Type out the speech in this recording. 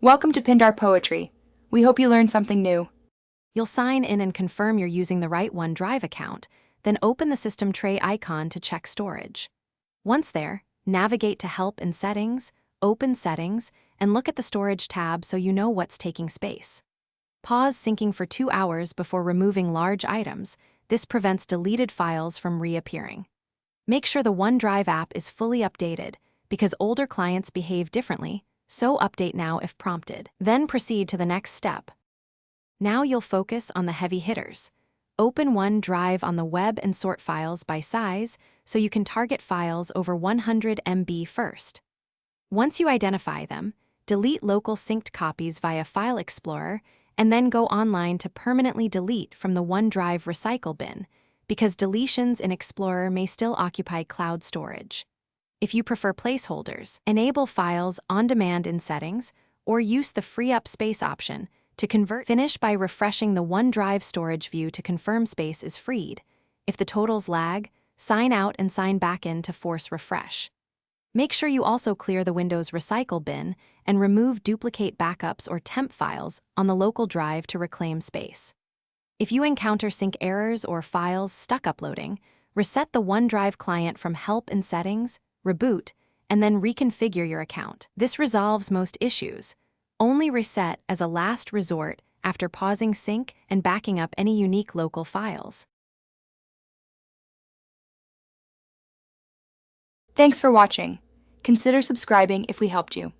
Welcome to Pindar Poetry. We hope you learned something new. You'll sign in and confirm you're using the right OneDrive account, then open the system tray icon to check storage. Once there, navigate to Help and Settings, open Settings, and look at the Storage tab so you know what's taking space. Pause syncing for 2 hours before removing large items. This prevents deleted files from reappearing. Make sure the OneDrive app is fully updated, because older clients behave differently, so update now if prompted. Then proceed to the next step. Now you'll focus on the heavy hitters. Open OneDrive on the web and sort files by size so you can target files over 100 MB first. Once you identify them, delete local synced copies via File Explorer and then go online to permanently delete from the OneDrive recycle bin, because deletions in Explorer may still occupy cloud storage. If you prefer placeholders, enable Files on Demand in Settings or use the Free Up Space option to convert. Finish by refreshing the OneDrive storage view to confirm space is freed. If the totals lag, sign out and sign back in to force refresh. Make sure you also clear the Windows recycle bin and remove duplicate backups or temp files on the local drive to reclaim space. If you encounter sync errors or files stuck uploading, reset the OneDrive client from Help and Settings, reboot, and then reconfigure your account. This resolves most issues. Only reset as a last resort after pausing sync and backing up any unique local files. Thanks for watching. Consider subscribing if we helped you.